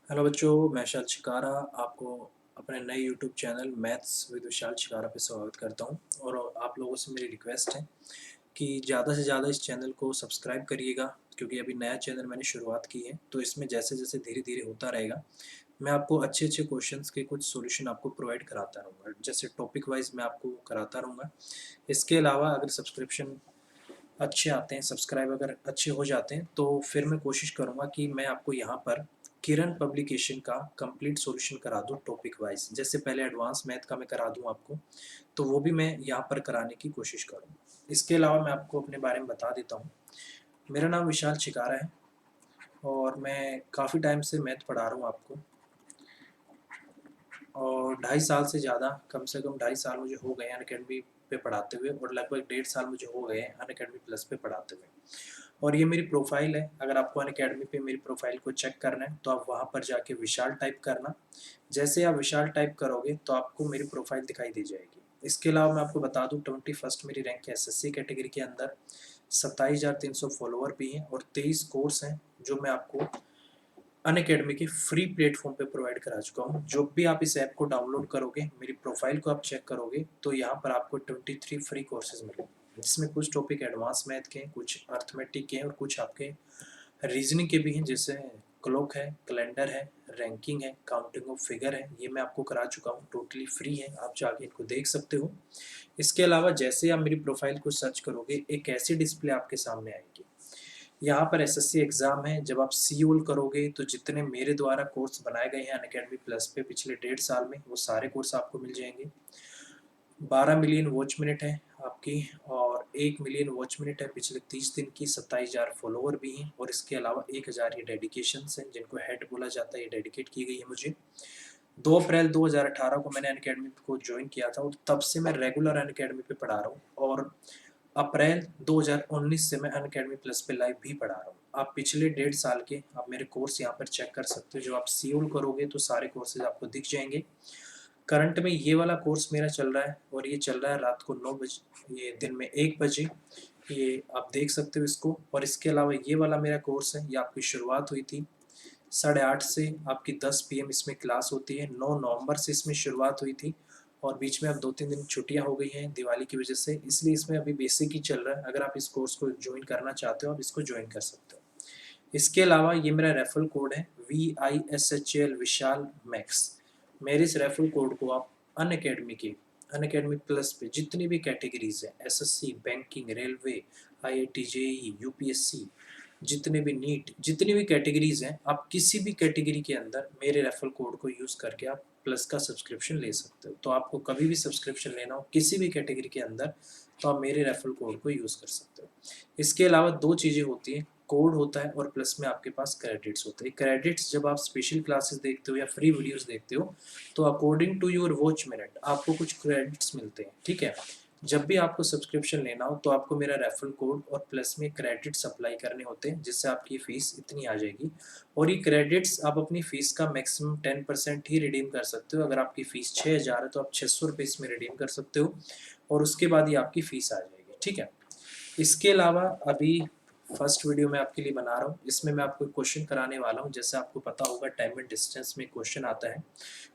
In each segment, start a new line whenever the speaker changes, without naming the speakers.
Hello बच्चों, मैं विशाल शिकारा आपको अपने नए यूट्यूब चैनल मैथ्स विद विशाल शिकारा पे स्वागत करता हूं। और आप लोगों से मेरी रिक्वेस्ट है कि ज़्यादा से ज़्यादा इस चैनल को सब्सक्राइब करिएगा, क्योंकि अभी नया चैनल मैंने शुरुआत की है। तो इसमें जैसे जैसे धीरे धीरे होता रहेगा, मैं आपको अच्छे अच्छे क्वेश्चंस के कुछ सॉल्यूशन आपको प्रोवाइड कराता रहूँगा। जैसे टॉपिक वाइज मैं आपको कराता रहूँगा। इसके अलावा अगर सब्सक्रिप्शन अच्छे आते हैं, सब्सक्राइब अगर अच्छे हो जाते हैं, तो फिर मैं कोशिश करूँगा कि मैं आपको यहाँ पर किरण पब्लिकेशन का कंप्लीट सॉल्यूशन करा दूँ टॉपिक वाइज। जैसे पहले एडवांस मैथ का मैं करा दूँ आपको, तो वो भी मैं यहाँ पर कराने की कोशिश करूँ। इसके अलावा मैं आपको अपने बारे में बता देता हूँ। मेरा नाम विशाल शिकारा है और मैं काफ़ी टाइम से मैथ पढ़ा रहा हूँ आपको, और 2.5 साल से ज़्यादा, कम से कम 2.5 साल मुझे हो गए अनअकैडमी पे पढ़ाते हुए, और लगभग 1.5 साल मुझे हो गए अनअकैडमी प्लस पे पढ़ाते हुए। और ये मेरी प्रोफाइल है। अगर आपको अनअकैडमी पे मेरी प्रोफाइल को चेक करना है तो आप वहाँ पर जाके विशाल टाइप करना। जैसे आप विशाल टाइप करोगे तो आपको मेरी प्रोफाइल दिखाई दी जाएगी। इसके अलावा मैं आपको बता दूं, 21st मेरी रैंक है एसएससी कैटेगरी के अंदर। 27,300 फॉलोवर भी हैं और 23 कोर्स हैं जो मैं आपको अनअकैडमी के फ्री प्लेटफॉर्म पे प्रोवाइड करा चुका हूँ। जब भी आप इस ऐप को डाउनलोड करोगे, मेरी प्रोफाइल को आप चेक करोगे, तो यहाँ पर आपको 23 फ्री कोर्सेज मिलेंगे, जिसमें कुछ टॉपिक एडवांस मैथ के हैं, कुछ अर्थमेटिक के हैं और कुछ आपके रीजनिंग के भी हैं। जैसे क्लॉक है, कैलेंडर है, रैंकिंग है, काउंटिंग ऑफ फिगर है। ये मैं आपको करा चुका हूँ, टोटली फ्री है, आप जाके इनको देख सकते हो। इसके अलावा जैसे आप मेरी प्रोफाइल को सर्च करोगे, एक ऐसी डिस्प्ले आपके सामने आएगी। यहाँ पर एसएससी एग्जाम है। जब आप सीओल करोगे तो जितने मेरे द्वारा कोर्स बनाए गए हैं अनअकैडमी प्लस पे पिछले 1.5 साल में, वो सारे कोर्स आपको मिल जाएंगे। 12 मिलियन वॉच मिनट है आपकी, और 1 मिलियन वॉच मिनट है पिछले 30 दिन की। 27,000 फॉलोवर भी हैं, और इसके अलावा 1,000 ये डेडिकेशन हैं, जिनको हेड बोला जाता है। ये डेडिकेट की गई है मुझे। 2 अप्रैल 2018 को मैंने अनअकैडमी को ज्वाइन किया था, और तब से मैं रेगुलर अनअकैडमी पे पढ़ा रहा हूँ। और अप्रैल 2019 से मैं अनअकैडमी प्लस पे लाइव भी पढ़ा रहा हूँ। आप पिछले 1.5 साल के आप मेरे कोर्स यहाँ पर चेक कर सकते हो। जो आप सीओल करोगे तो सारे कोर्सेज आपको दिख जाएंगे। करंट में ये वाला कोर्स मेरा चल रहा है, और ये चल रहा है रात को 9 बजे, ये दिन में 1 बजे। ये आप देख सकते हो इसको। और इसके अलावा ये वाला मेरा कोर्स है, ये आपकी शुरुआत हुई थी 8:30 से, आपकी 10 PM इसमें क्लास होती है। 9 नवंबर से इसमें शुरुआत हुई थी, और बीच में अब 2-3 दिन छुट्टियां हो गई हैं दिवाली की वजह से, इसलिए इसमें अभी बेसिक ही चल रहा है। अगर आप इस कोर्स को ज्वाइन करना चाहते हो, आप इसको ज्वाइन कर सकते हो। इसके अलावा ये मेरा रेफरल कोड है VISHAL विशाल मैक्स। मेरे इस रेफरल कोड को आप अन अकेडमी प्लस पे जितनी भी कैटेगरीज हैं, SSC, banking, railway, IIT JEE, UPSC, जितने भी नीट, जितनी भी कैटेगरीज हैं, आप किसी भी कैटेगरी के अंदर मेरे रेफरल कोड को यूज़ करके आप प्लस का सब्सक्रिप्शन ले सकते हो। तो आपको कभी भी सब्सक्रिप्शन लेना हो किसी भी कैटेगरी के अंदर, तो आप मेरे रेफरल कोड को यूज़ कर सकते हो। इसके अलावा दो चीज़ें होती हैं, कोड होता है और प्लस में आपके पास क्रेडिट्स होते हैं। क्रेडिट्स जब आप स्पेशल क्लासेस देखते हो या फ्री वीडियोस देखते हो, तो according to your watch minute आपको कुछ क्रेडिट्स मिलते हैं, ठीक है। जब भी आपको सब्सक्रिप्शन लेना हो तो आपको मेरा रेफरल कोड और प्लस में क्रेडिट्स अप्लाई करने होते हैं, जिससे आपकी फ़ीस इतनी आ जाएगी। और ये क्रेडिट्स आप अपनी फ़ीस का मैक्सिमम 10% ही रिडीम कर सकते हो। अगर आपकी फ़ीस 6,000 है तो आप 600 रुपये इसमें रिडीम कर सकते हो, और उसके बाद ही आपकी फ़ीस आ जाएगी, ठीक है। इसके अलावा अभी फर्स्ट वीडियो मैं आपके लिए बना रहा हूँ, इसमें मैं आपको क्वेश्चन कराने वाला हूँ। जैसे आपको पता होगा, टाइम एंड डिस्टेंस में क्वेश्चन आता है।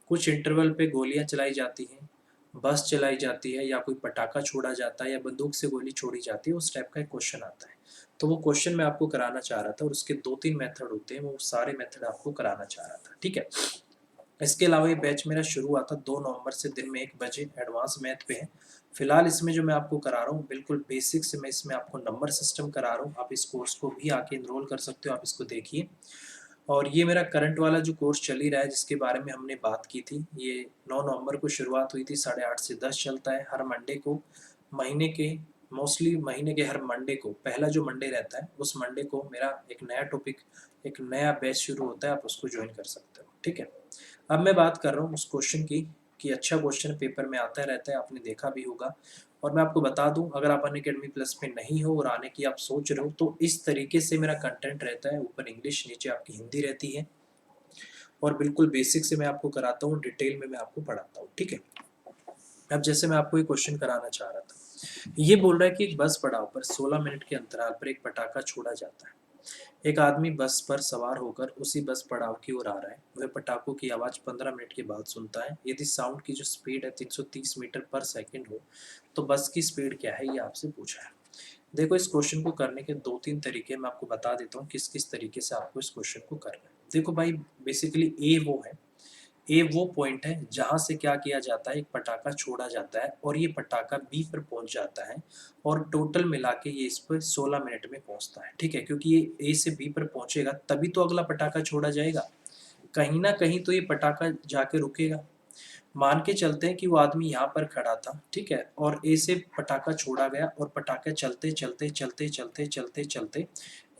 कुछ इंटरवल पे गोलियां चलाई जाती हैं, बस चलाई जाती है, या कोई पटाखा छोड़ा जाता है, या बंदूक से गोली छोड़ी जाती है, उस टाइप का एक क्वेश्चन आता है। तो वो क्वेश्चन मैं आपको कराना चाह रहा था, और उसके 2-3 मेथड होते हैं, वो सारे मेथड आपको कराना चाह रहा था, ठीक है। इसके अलावा ये बैच मेरा शुरू हुआ था 2 नवंबर से दिन में 1 बजे। एडवांस मैथ पे है फिलहाल। इसमें जो मैं आपको करा रहा हूँ बिल्कुल बेसिक से, मैं इसमें आपको नंबर सिस्टम करा रहा हूँ। आप इस कोर्स को भी आके इनरोल कर सकते हो, आप इसको देखिए। और ये मेरा करंट वाला जो कोर्स चल ही रहा है, जिसके बारे में हमने बात की थी, ये 9 नवंबर को शुरुआत हुई थी, 8:30 से 10 चलता है हर मंडे को। महीने के मोस्टली महीने के हर मंडे को, पहला जो मंडे रहता है उस मंडे को मेरा एक नया टॉपिक, एक नया बैच शुरू होता है, आप उसको ज्वाइन कर सकते हो, ठीक है। अब मैं बात कर रहा हूँ उस क्वेश्चन की, कि अच्छा क्वेश्चन पेपर में आता रहता है, आपने देखा भी होगा। और मैं आपको बता दूं, अगर आप अनअकैडमी प्लस पे नहीं हो और आने की आप सोच रहे हो, तो इस तरीके से मेरा कंटेंट रहता है। ऊपर इंग्लिश, नीचे आपकी हिंदी रहती है, और बिल्कुल बेसिक से मैं आपको कराता हूँ, डिटेल में मैं आपको पढ़ाता हूँ, ठीक है। अब जैसे मैं आपको एक क्वेश्चन कराना चाह रहा था, ये बोल रहा है कि एक बस पड़ाव पर 16 मिनट के अंतराल पर एक पटाखा छोड़ा जाता है। एक आदमी बस पर सवार होकर उसी बस पड़ाव की ओर आ रहा है। वह पटाखों की आवाज़ 15 मिनट के बाद सुनता है। यदि साउंड की जो स्पीड है 330 मीटर पर सेकंड हो, तो बस की स्पीड क्या है, ये आपसे पूछा है। देखो, इस क्वेश्चन को करने के 2-3 तरीके मैं आपको बता देता हूँ किस-किस तरीके से आपको इस क्वेश्चन को करना है। देखो भाई, बेसिकली ए वो है, ए वो पॉइंट है जहाँ से क्या किया जाता है, एक पटाखा छोड़ा जाता है और ये पटाखा बी पर पहुँच जाता है और टोटल मिला के ये इस पर 16 मिनट में पहुँचता है, ठीक है? क्योंकि ये ए से बी पर पहुँचेगा तभी तो अगला पटाखा छोड़ा जाएगा। कहीं न कहीं तो ये पटाखा जाके रुकेगा। मान के चलते हैं कि वो आदमी यहाँ पर खड़ा था, ठीक है? और ए से पटाखा छोड़ा गया और पटाखा चलते, चलते, चलते, चलते, चलते, चलते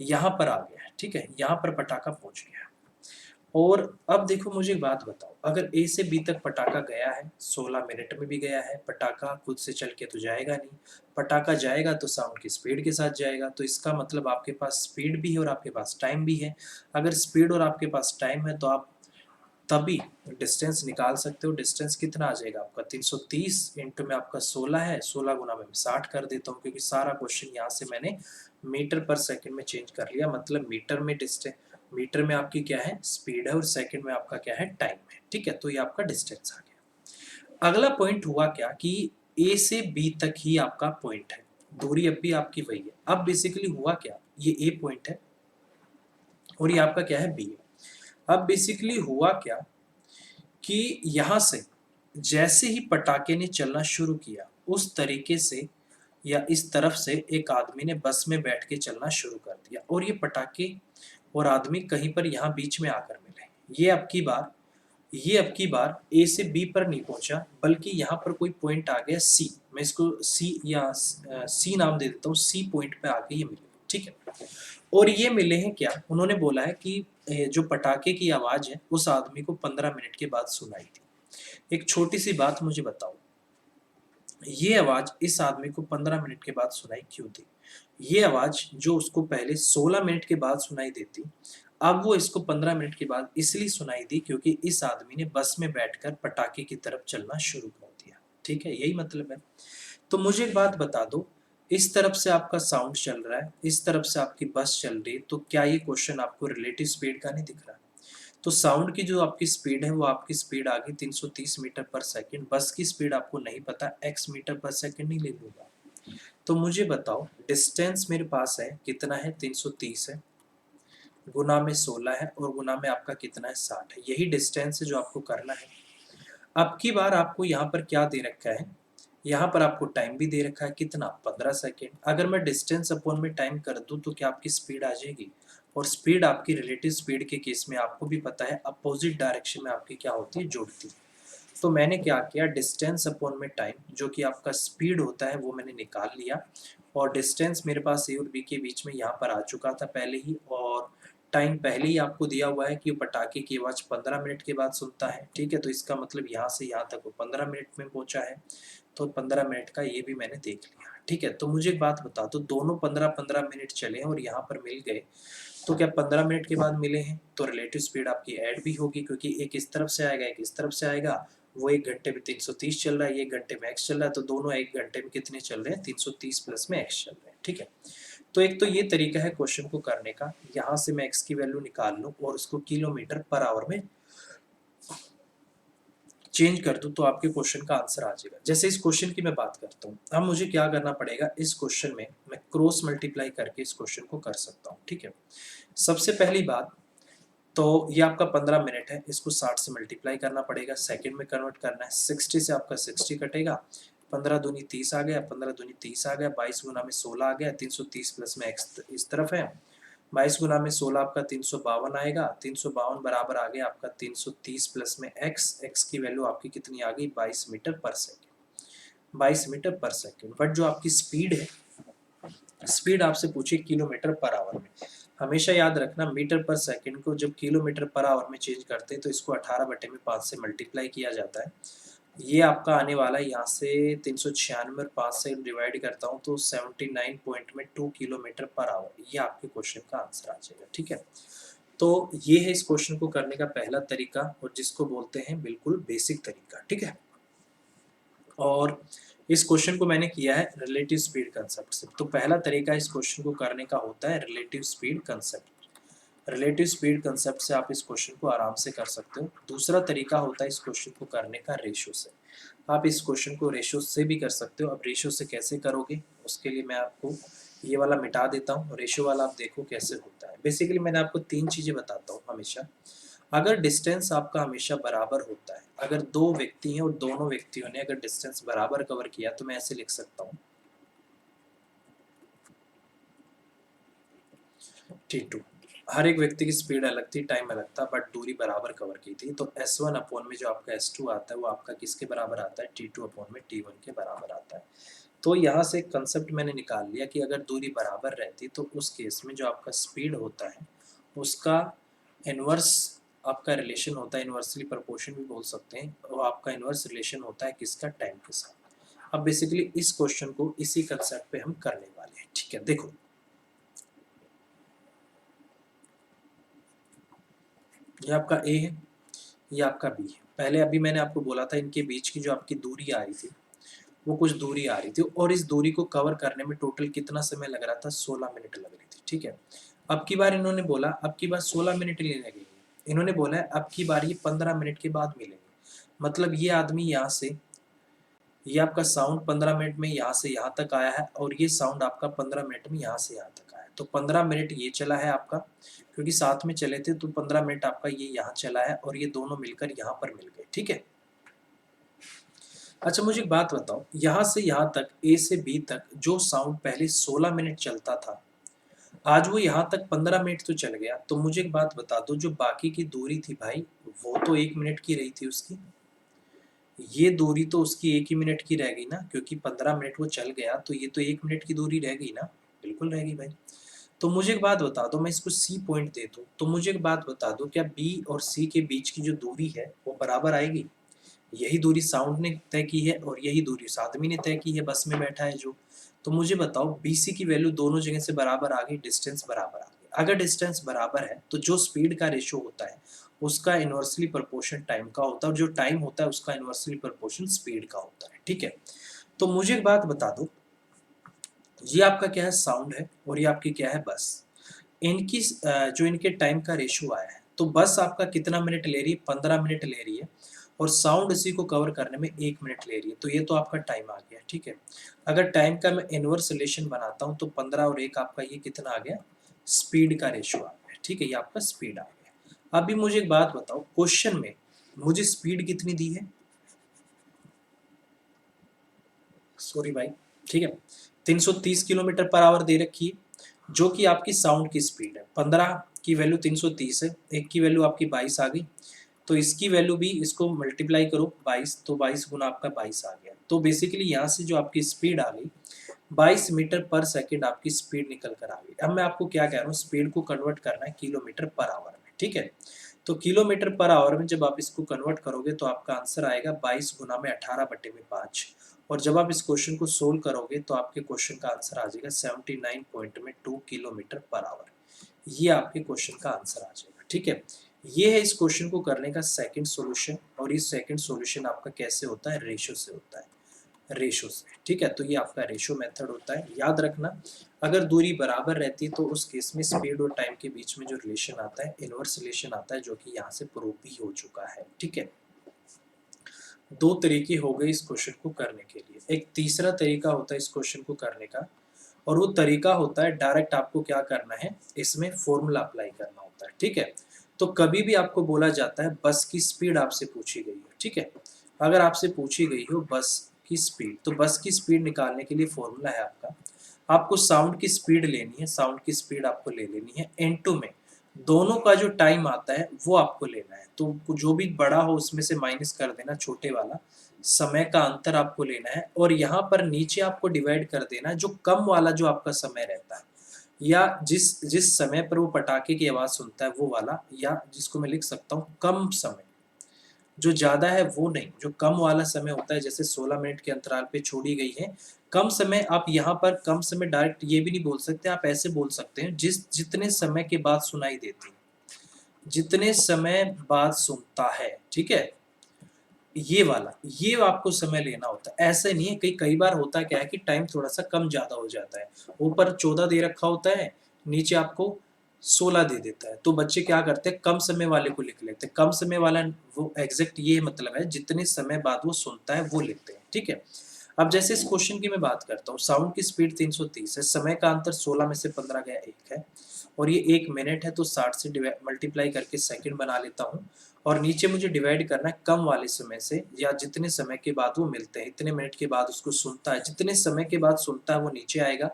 यहाँ पर आ गया, ठीक है? यहाँ पर पटाखा पहुँच गया। और अब देखो, मुझे एक बात बताओ, अगर ए से बी तक पटाखा गया है, 16 मिनट में भी गया है, पटाखा खुद से चल के तो जाएगा नहीं। पटाखा जाएगा तो साउंड की स्पीड के साथ जाएगा, तो इसका मतलब आपके पास स्पीड भी है और आपके पास टाइम भी है। अगर स्पीड और आपके पास टाइम है तो आप तभी डिस्टेंस निकाल सकते हो। डिस्टेंस कितना आ जाएगा आपका, 330 इंटू में आपका 16 है, 16 गुना में 60 कर देता हूँ, क्योंकि सारा क्वेश्चन यहाँ से मैंने मीटर पर सेकंड में चेंज कर लिया। मतलब मीटर में डिस्टेंस, मीटर में आपकी क्या है, स्पीड है, और सेकंड में आपका क्या है, टाइम है, ठीक है? तो ये आपका डिस्टेंस आ गया। अगला पॉइंट हुआ क्या कि ए से बी तक ही आपका पॉइंट है, दूरी अब भी आपकी वही है। अब बेसिकली हुआ क्या, ये ए पॉइंट है और ये आपका क्या है, बी है। अब बेसिकली हुआ क्या कि यहाँ से जैसे ही पटाखे ने चलना शुरू किया, उस तरीके से या इस तरफ से एक आदमी ने बस में बैठ के चलना शुरू कर दिया और ये पटाखे और आदमी कहीं पर यहाँ बीच में आकर मिले। ये अब की बार ए से बी पर नहीं पहुंचा, बल्कि यहाँ पर कोई पॉइंट आ गया सी। मैं इसको सी या सी नाम दे देता हूँ। सी पॉइंट पे आके ये मिले, ठीक है? और ये मिले हैं क्या, उन्होंने बोला है कि जो पटाखे की आवाज़ है उस आदमी को 15 मिनट के बाद सुनाई थी। एक छोटी सी बात मुझे बताओ, ये आवाज़ इस आदमी को 15 मिनट के बाद सुनाई क्यों दी? ये आवाज़ जो उसको पहले 16 मिनट के बाद सुनाई देती, अब वो इसको 15 मिनट के बाद इसलिए सुनाई दी क्योंकि इस आदमी ने बस में बैठकर पटाखे की तरफ चलना शुरू कर दिया, ठीक है? यही मतलब है। तो मुझे एक बात बता दो, इस तरफ से आपका साउंड चल रहा है, इस तरफ से आपकी बस चल रही है, तो क्या ये क्वेश्चन आपको रिलेटिव स्पीड का नहीं दिख रहा? तो साउंड की जो आपकी स्पीड है वो आपकी स्पीड आ गई 330 मीटर पर सेकंड। बस की स्पीड आपको नहीं पता, x मीटर पर सेकंड ही ले लूँगा। तो मुझे बताओ, डिस्टेंस मेरे पास है कितना है, 330 है, गुना में 16 है और गुना में आपका कितना है, 60 है। यही डिस्टेंस है जो आपको करना है। अब की बार आपको यहाँ पर क्या दे रखा है, यहाँ पर आपको टाइम भी दे रखा है, कितना, 15 सेकेंड। अगर मैं डिस्टेंस अपॉन में टाइम कर दूँ तो क्या आपकी स्पीड आ जाएगी? और स्पीड आपकी रिलेटिव स्पीड के केस में आपको भी पता है अपोजिट डायरेक्शन में आपकी क्या होती है, जुड़ती है। तो मैंने क्या किया, डिस्टेंस अपॉन में टाइम जो कि आपका स्पीड होता है वो मैंने निकाल लिया, और डिस्टेंस मेरे पास ए और बी के बीच में यहाँ पर आ चुका था पहले ही, और टाइम पहले ही आपको दिया हुआ है कि पटाखे की आवाज़ 15 मिनट के बाद सुनता है, ठीक है? तो इसका मतलब यहाँ से यहाँ तक वो 15 मिनट में पहुँचा है, तो 15 मिनट का ये भी मैंने देख लिया, ठीक है? तो मुझे एक बात बता दो, दोनों 15-15 मिनट चले और यहाँ पर मिल गए, तो क्या 15 मिनट के बाद मिले हैं तो रिलेटिव स्पीड आपकी ऐड भी होगी, क्योंकि एक इस तरफ से आएगा, एक इस तरफ से आएगा। वो 1 घंटे में 330 चल रहा है, ये 1 घंटे में x चल रहा है, तो दोनों 1 घंटे में कितने चल रहे हैं, 330 प्लस में x चल रहे हैं, ठीक है? तो एक तो ये तरीका है क्वेश्चन को करने का, यहाँ से मैं x की वैल्यू निकाल लूँ और उसको किलोमीटर पर आवर में चेंज कर दूँ तो आपके क्वेश्चन का आंसर आ जाएगा। जैसे इस क्वेश्चन की मैं बात करता हूँ, अब मुझे क्या करना पड़ेगा, इस क्वेश्चन में मैं क्रॉस मल्टीप्लाई करके इस क्वेश्चन को कर सकता हूँ, ठीक है? सबसे पहली बात तो ये आपका 15 मिनट है, इसको 60 से मल्टीप्लाई करना पड़ेगा, सेकंड में कन्वर्ट करना है। 60 से आपका 60 कटेगा, 15 दूनी 30 आ गया, 15 दूनी 30 आ गया, 22 गुना में 16 आ गया, 330 प्लस में x इस तरफ है, 22 गुना में 16 आपका 352 आएगा, 352 बराबर आ गया आपका 330 प्लस में x की वैल्यू आपकी कितनी आ गई, 22 मीटर पर सेकेंड, 22 मीटर पर सेकेंड। बट जो आपकी स्पीड है, स्पीड आपसे पूछी किलोमीटर पर आवर में। हमेशा याद रखना, मीटर पर सेकंड को जब किलोमीटर पर आवर में चेंज करते हैं तो इसको 18/5 से मल्टीप्लाई किया जाता है। ये आपका आने वाला है यहाँ से 396 और 5 से डिवाइड करता हूँ तो 79 पॉइंट में 2 किलोमीटर पर आवर, ये आपके क्वेश्चन का आंसर आ जाएगा, ठीक है? तो ये है इस क्वेश्चन को करने का पहला तरीका, और जिसको बोलते हैं बिल्कुल बेसिक तरीका, ठीक है? और इस क्वेश्चन को मैंने किया है रिलेटिव स्पीड कंसेप्ट से। तो पहला तरीका इस क्वेश्चन को करने का होता है relative speed concept. Relative speed concept से आप इस क्वेश्चन को आराम से कर सकते हो। दूसरा तरीका होता है इस क्वेश्चन को करने का रेशो से। आप इस क्वेश्चन को रेशो से भी कर सकते हो। अब रेशो से कैसे करोगे, उसके लिए मैं आपको ये वाला मिटा देता हूँ, रेशो वाला आप देखो कैसे होता है। बेसिकली मैंने आपको 3 चीज़ें बताता हूँ हमेशा। अगर डिस्टेंस आपका हमेशा बराबर होता है, अगर 2 व्यक्ति हैं और दोनों व्यक्तियों ने अगर डिस्टेंस बराबर कवर किया, तो मैं ऐसे लिख सकता हूँ T2। हर एक व्यक्ति की स्पीड अलग थी, टाइम अलग था, बट दूरी बराबर कवर की थी। तो S1 अपॉन में जो आपका S2 आता है वो आपका किसके बराबर आता है, T2 अपॉन में T1 के बराबर आता है। तो यहाँ से कंसेप्ट मैंने निकाल लिया कि अगर दूरी बराबर रहती तो उस केस में जो आपका स्पीड होता है उसका इन्वर्स आपका रिलेशन होता है, इन्वर्सली प्रोपोर्शन भी बोल सकते हैं, और आपका इन्वर्स रिलेशन होता है किसका, टाइम के साथ। अब बेसिकली इस क्वेश्चन को इसी कंसेप्ट पे हम करने वाले हैं। ठीक है, देखो ये आपका ए है, ये आपका बी है। पहले अभी मैंने आपको बोला था इनके बीच की जो आपकी दूरी आ रही थी वो कुछ दूरी आ रही थी, और इस दूरी को कवर करने में टोटल कितना समय लग रहा था, 16 मिनट लग रही थी। ठीक है, अब की बार इन्होंने बोला अब की बार 16 मिनट लेने लगेंगे। इन्होंने बोला है अब की बार ये 15 मिनट के बाद मिलेंगे। मतलब ये आदमी यहाँ से, ये आपका साउंड 15 मिनट में यहाँ से यहाँ तक आया है, और ये साउंड आपका 15 मिनट में यहाँ से यहाँ तक आया है। तो 15 मिनट ये चला है आपका, क्योंकि साथ में चले थे, तो 15 मिनट आपका ये यहाँ चला है, और ये दोनों मिलकर यहाँ पर मिल गए। ठीक है, अच्छा मुझे एक बात बताओ, यहाँ से यहाँ तक ए से बी तक जो साउंड पहले 16 मिनट चलता था, आज वो यहाँ तक 15 मिनट तो चल गया। तो मुझे एक बात बता दो, जो बाकी की दूरी थी भाई वो तो 1 मिनट की रही थी उसकी, ये दूरी तो उसकी 1 ही मिनट की रह गई ना, क्योंकि 15 मिनट वो चल गया, तो ये तो 1 मिनट की दूरी रह गई ना, बिल्कुल रह गई भाई। तो मुझे एक बात बता दो, मैं इसको सी पॉइंट दे दूँ, तो मुझे एक बात बता दो, क्या बी और सी के बीच की जो दूरी है वो बराबर आएगी? यही दूरी साउंड ने तय की है और यही दूरी उस आदमी ने तय की है, बस में बैठा है जो। तो मुझे बताओ BC की वैल्यू दोनों जगह से बराबर आ गई, डिस्टेंस बराबर आ गई। अगर डिस्टेंस बराबर है तो जो स्पीड का रेशियो होता है उसका इन्वर्सली प्रोपोर्शन टाइम का होता है, और जो टाइम होता है उसका इन्वर्सली प्रोपोर्शन स्पीड का होता है। ठीक है, तो मुझे एक बात बता दो, ये आपका क्या है, साउंड है, और ये आपकी क्या है, बस। इनकी जो इनके टाइम का रेशियो आया है, तो बस आपका कितना मिनट ले रही है, 15 मिनट ले रही है, और साउंड इसी को कवर करने में 1 मिनट ले रही है। तो ये तो आपका टाइम आ गया। ठीक है, अगर टाइम का मैं इनवर्स रिलेशन बनाता हूँ तो 15 और 1 आपका ये कितना आ गया, स्पीड का रेशियो आ गया। ठीक है, ये आपका स्पीड आ गया। अभी मुझे एक बात बताओ, क्वेश्चन में मुझे स्पीड कितनी दी है, सॉरी भाई, ठीक है, 330 किलोमीटर पर आवर दे रखी है, जो कि आपकी साउंड की स्पीड है। 15 की वैल्यू 330 है, एक की वैल्यू आपकी 22 आ गई, तो इसकी वैल्यू भी, इसको मल्टीप्लाई करो 22, तो 22 गुना आपका 22 आ गया। तो बेसिकली यहाँ से जो आपकी स्पीड आ गई 22 मीटर पर सेकेंड आपकी स्पीड निकल कर आ गई। अब मैं आपको क्या कह रहा हूँ, स्पीड को कन्वर्ट करना है किलोमीटर पर आवर में। ठीक है, तो किलोमीटर पर आवर में जब आप इसको कन्वर्ट करोगे तो आपका आंसर आएगा 22 गुना में 18/5, और जब आप इस क्वेश्चन को सोल्व करोगे तो आपके क्वेश्चन का आंसर आ जाएगा 79.2 किलोमीटर पर आवर। ये आपके क्वेश्चन का आंसर आ जाएगा। ठीक है, ये है इस क्वेश्चन को करने का सेकंड सॉल्यूशन, और इस सेकंड सॉल्यूशन आपका कैसे होता है, रेशो से होता है, रेशो से। ठीक है, तो ये आपका रेशो मेथड होता है। याद रखना, अगर दूरी बराबर रहती है तो उस केस में स्पीड और टाइम के बीच में जो रिलेशन आता है, इनवर्स रिलेशन आता है, जो कि यहाँ से प्रूव भी हो चुका है। ठीक है, 2 तरीके हो गए इस क्वेश्चन को करने के लिए। एक तीसरा तरीका होता है इस क्वेश्चन को करने का, और वो तरीका होता है डायरेक्ट आपको क्या करना है, इसमें फॉर्मूला अप्लाई करना होता है। ठीक है, तो कभी भी आपको बोला जाता है बस की स्पीड आपसे पूछी गई है। ठीक है, अगर आपसे पूछी गई हो बस की स्पीड, तो बस की स्पीड निकालने के लिए फॉर्मूला है आपका, आपको साउंड की स्पीड लेनी है, साउंड की स्पीड आपको ले लेनी है N2 में, दोनों का जो टाइम आता है वो आपको लेना है। तो जो भी बड़ा हो उसमें से माइनस कर देना, छोटे वाला समय का अंतर आपको लेना है, और यहाँ पर नीचे आपको डिवाइड कर देना है जो कम वाला जो आपका समय रहता है, या जिस जिस समय पर वो पटाखे की आवाज़ सुनता है वो वाला, या जिसको मैं लिख सकता हूँ कम समय, जो ज़्यादा है वो नहीं, जो कम वाला समय होता है, जैसे 16 मिनट के अंतराल पे छोड़ी गई है कम समय। आप यहाँ पर कम समय डायरेक्ट ये भी नहीं बोल सकते, आप ऐसे बोल सकते हैं जितने समय के बाद सुनाई देती है, जितने समय बाद सुनता है। ठीक है, ये वाला, ये आपको समय लेना होता है। ऐसे नहीं है, कई बार होता क्या है कि टाइम थोड़ा-सा कम ज़्यादा हो जाता है। ऊपर 14 दे रखा होता है, नीचे आपको 16 दे देता है। तो बच्चे क्या करते हैं, कम समय वाले को लिख लेते हैं। कम समय वाला वो एग्ज़ैक्ट ये मतलब है, जितने समय बाद वो सुनता है, वो लिखते हैं, ठीक है? अब जैसे इस क्वेश्चन की मैं बात करता हूँ, साउंड की स्पीड 330 है, समय का अंतर 16 में से 15 गया 1 है और ये 1 मिनट है, तो 60 से मल्टीप्लाई करके सेकंड बना लेता हूँ और नीचे मुझे डिवाइड करना है कम वाले समय से, या जितने समय के बाद वो मिलते हैं, इतने मिनट के बाद उसको सुनता है, जितने समय के बाद सुनता है वो नीचे आएगा।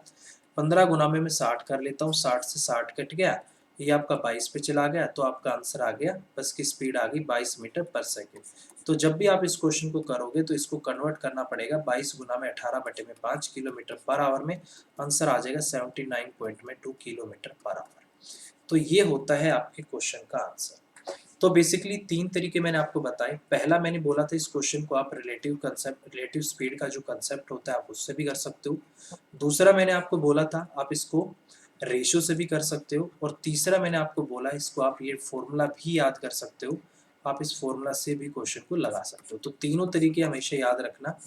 15 गुना में मैं 60 कर लेता हूँ, 60 से 60 कट गया, ये आपका 22 पे चला गया, तो आपका आंसर आ गया, बस की स्पीड आ गई 22 मीटर पर सेकंड। तो जब भी आप इस क्वेश्चन को करोगे तो इसको कन्वर्ट करना पड़ेगा, 22 गुना में 18/5 किलोमीटर पर आवर में, आंसर आ जाएगा 79.2 किलोमीटर पर आवर। तो ये होता है आपके क्वेश्चन का आंसर। तो बेसिकली 3 तरीके मैंने आपको बताए। पहला मैंने बोला था, इस क्वेश्चन को आप रिलेटिव स्पीड का जो कंसेप्ट होता है आप उससे भी कर सकते हो। दूसरा मैंने आपको बोला था आप इसको रेशियो से भी कर सकते हो, और तीसरा मैंने आपको बोला इसको आप ये फॉर्मूला भी याद कर सकते हो। आप इस फॉर्मूला से भी क्वेश्चन को लगा सकते हो। तो तीनों तरीके हमेशा याद रखना।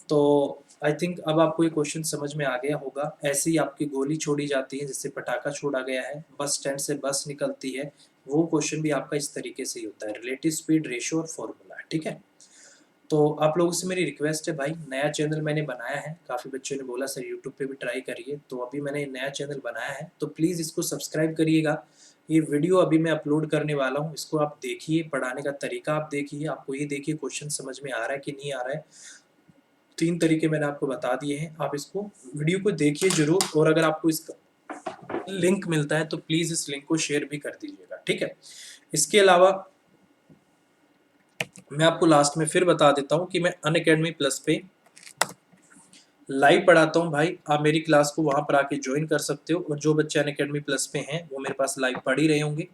तो आई थिंक अब आपको ये क्वेश्चन समझ में आ गया होगा। ऐसे ही आपकी गोली छोड़ी जाती है, जैसे पटाखा छोड़ा गया है, बस स्टैंड से बस निकलती है, वो क्वेश्चन भी आपका इस तरीके से ही होता है, रिलेटिव स्पीड, रेशियो और फॉर्मूला, ठीक है? तो आप लोगों से मेरी रिक्वेस्ट है भाई, नया चैनल मैंने बनाया है, काफ़ी बच्चों ने बोला सर यूट्यूब पे भी ट्राई करिए, तो अभी मैंने नया चैनल बनाया है, तो प्लीज़ इसको सब्सक्राइब करिएगा। ये वीडियो अभी मैं अपलोड करने वाला हूँ, इसको आप देखिए, पढ़ाने का तरीका आप देखिए, आपको ये देखिए क्वेश्चन समझ में आ रहा है कि नहीं आ रहा है। 3 तरीके मैंने आपको बता दिए हैं, आप इसको वीडियो को देखिए ज़रूर, और अगर आपको इसका लिंक मिलता है तो प्लीज़ इस लिंक को शेयर भी कर दीजिएगा, ठीक है? इसके अलावा मैं आपको लास्ट में फिर बता देता हूँ कि मैं अनअकैडमी प्लस पे लाइव पढ़ाता हूँ भाई, आप मेरी क्लास को वहाँ पर आके ज्वाइन कर सकते हो, और जो बच्चे अनअकैडमी प्लस पे हैं वो मेरे पास लाइव पढ़ ही रहे होंगे,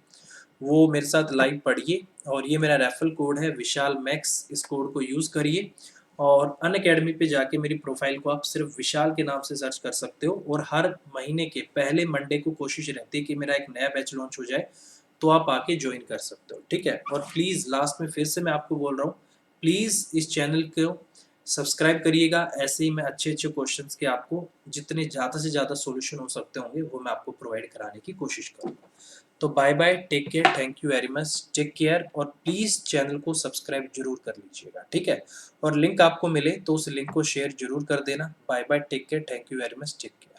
वो मेरे साथ लाइव पढ़िए। और ये मेरा रेफरल कोड है विशाल मैक्स, इस कोड को यूज़ करिए, और अनअकैडमी पे जाके मेरी प्रोफाइल को आप सिर्फ विशाल के नाम से सर्च कर सकते हो, और हर महीने के पहले मंडे को कोशिश रहती है कि मेरा एक नया बैच लॉन्च हो जाए, तो आप आके ज्वाइन कर सकते हो, ठीक है? और प्लीज़ लास्ट में फिर से मैं आपको बोल रहा हूँ, प्लीज़ इस चैनल को सब्सक्राइब करिएगा। ऐसे ही मैं अच्छे-अच्छे क्वेश्चंस के आपको जितने ज़्यादा से ज़्यादा सॉल्यूशन हो सकते होंगे वो मैं आपको प्रोवाइड कराने की कोशिश करूँगा। तो bye bye, take care, thank you very much, take care, और प्लीज़ चैनल को सब्सक्राइब ज़रूर कर लीजिएगा, ठीक है? और लिंक आपको मिले तो उस लिंक को शेयर ज़रूर कर देना। Bye bye, take care, thank you very much, take care.